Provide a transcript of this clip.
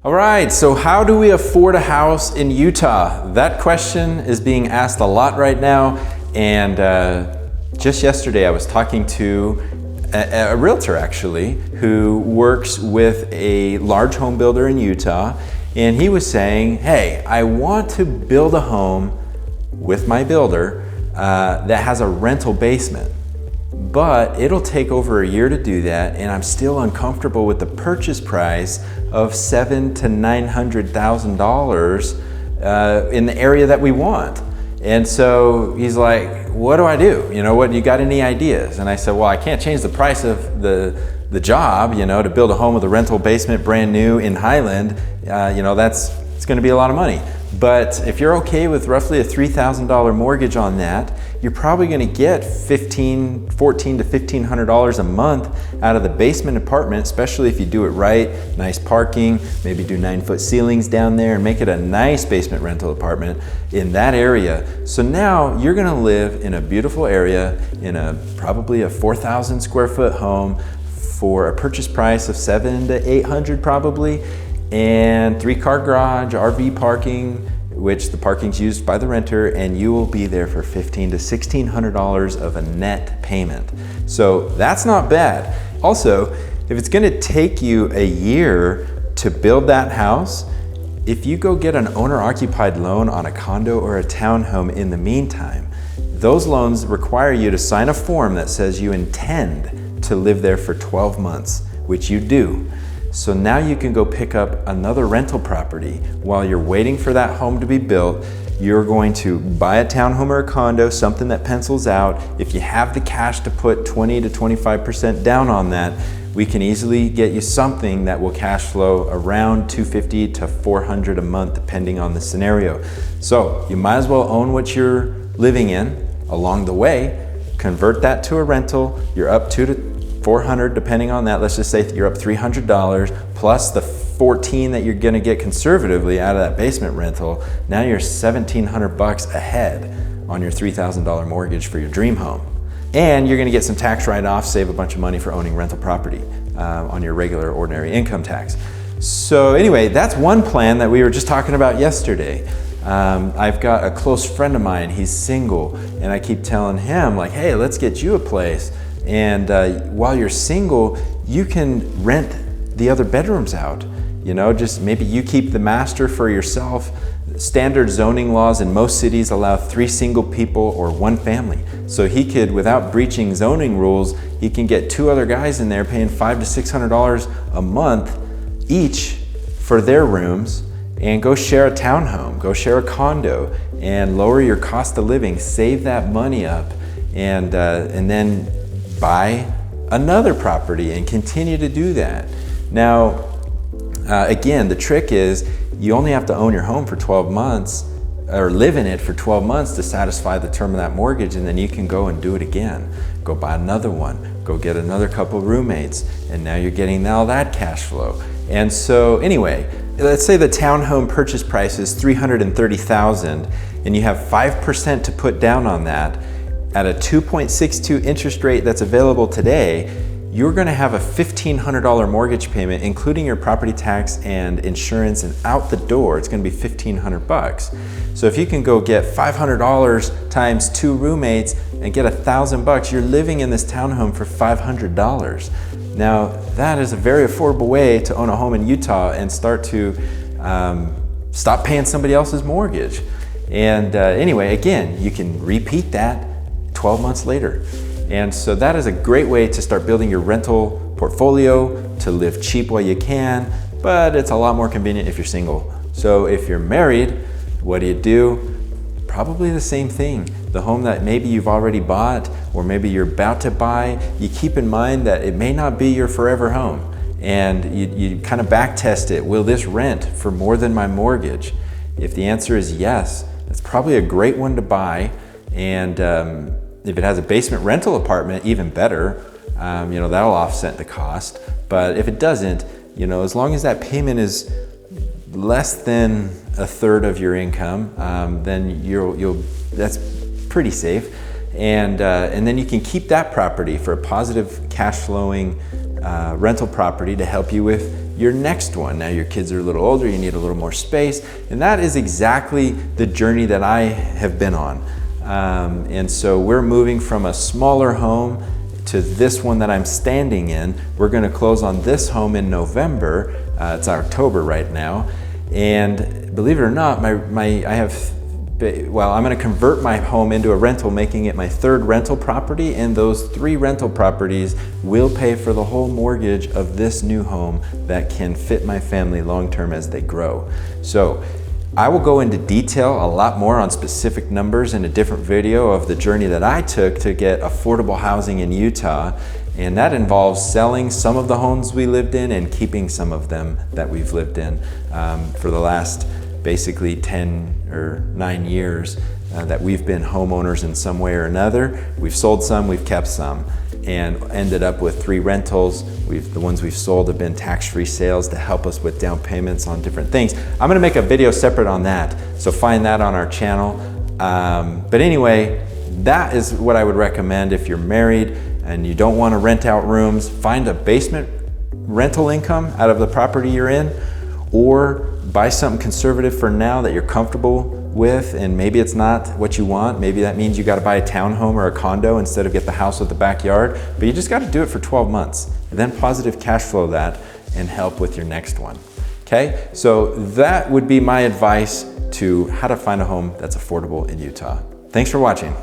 All right, so how do we afford a house in Utah? That question is being asked a lot right now. And just yesterday I was talking to a realtor actually who works with a large home builder in Utah. And he was saying, hey, I want to build a home with my builder that has a rental basement. But it'll take over a year to do that, and I'm still uncomfortable with the purchase price of $700,000 to $900,000 in the area that we want. And so he's like, what do I do? You got any ideas? And I said, well, I can't change the price of the job, to build a home with a rental basement brand new in Highland. It's gonna be a lot of money. But if you're okay with roughly a $3,000 mortgage on that, you're probably gonna get $1,400 to $1,500 a month out of the basement apartment, especially if you do it right. Nice parking, maybe do 9-foot ceilings down there and make it a nice basement rental apartment in that area. So now you're gonna live in a beautiful area in probably a 4,000 square foot home for a purchase price of $700 to $800 probably, and 3-car garage, RV parking, which the parking's used by the renter, and you will be there for $1,500 to $1,600 of a net payment. So that's not bad. Also, if it's gonna take you a year to build that house, if you go get an owner-occupied loan on a condo or a townhome in the meantime, those loans require you to sign a form that says you intend to live there for 12 months, which you do. So now you can go pick up another rental property while you're waiting for that home to be built. You're going to buy a townhome or a condo, something that pencils out. If you have the cash to put 20 to 25% down on that, we can easily get you something that will cash flow around $250 to $400 a month, depending on the scenario. So you might as well own what you're living in along the way, convert that to a rental. You're up $200 to $400 depending on that. Let's just say you're up $300 plus the $14 that you're gonna get conservatively out of that basement rental. Now you're $1,700 ahead on your $3,000 mortgage for your dream home. And you're gonna get some tax write-offs, save a bunch of money for owning rental property on your regular ordinary income tax. So anyway, that's one plan that we were just talking about yesterday. I've got a close friend of mine, he's single, and I keep telling him like, hey, let's get you a place. And while you're single, you can rent the other bedrooms out. Just maybe you keep the master for yourself. Standard zoning laws in most cities allow 3 single people or 1 family. So he could, without breaching zoning rules, he can get 2 other guys in there paying $500 to $600 a month each for their rooms, and go share a townhome, go share a condo, and lower your cost of living, save that money up, and then buy another property and continue to do that. Now, again, the trick is you only have to own your home for 12 months or live in it for 12 months to satisfy the term of that mortgage, and then you can go and do it again. Go buy another one, go get another couple roommates, and now you're getting all that cash flow. And so anyway, let's say the townhome purchase price is $330,000 and you have 5% to put down on that. At a 2.62 interest rate that's available today, you're gonna have a $1,500 mortgage payment, including your property tax and insurance, and out the door, it's gonna be $1,500. So if you can go get $500 times 2 roommates and get $1,000, you're living in this townhome for $500. Now, that is a very affordable way to own a home in Utah and start to stop paying somebody else's mortgage. And anyway, again, you can repeat that 12 months later. And so that is a great way to start building your rental portfolio, to live cheap while you can, but it's a lot more convenient if you're single. So if you're married, what do? Probably the same thing. The home that maybe you've already bought or maybe you're about to buy, you keep in mind that it may not be your forever home. And you kind of back test it. Will this rent for more than my mortgage? If the answer is yes, that's probably a great one to buy. And if it has a basement rental apartment, even better. That'll offset the cost. But if it doesn't, as long as that payment is less than a third of your income, then that's pretty safe. And then you can keep that property for a positive cash flowing rental property to help you with your next one. Now your kids are a little older, you need a little more space, and that is exactly the journey that I have been on. And so we're moving from a smaller home to this one that I'm standing in. We're gonna close on this home in November. It's October right now. And believe it or not, I'm gonna convert my home into a rental, making it my third rental property, and those 3 rental properties will pay for the whole mortgage of this new home that can fit my family long-term as they grow. So I will go into detail a lot more on specific numbers in a different video of the journey that I took to get affordable housing in Utah. And that involves selling some of the homes we lived in and keeping some of them that we've lived in for the last basically 10 or 9 years that we've been homeowners in some way or another. We've sold some, we've kept some, and ended up with 3 rentals. The ones we've sold have been tax-free sales to help us with down payments on different things. I'm gonna make a video separate on that, so find that on our channel. But anyway, that is what I would recommend if you're married and you don't wanna rent out rooms. Find a basement rental income out of the property you're in, or buy something conservative for now that you're comfortable with, and maybe it's not what you want. Maybe that means you got to buy a townhome or a condo instead of get the house with the backyard, but you just got to do it for 12 months and then positive cash flow that and help with your next one. Okay, so that would be my advice to how to find a home that's affordable in Utah. Thanks for watching.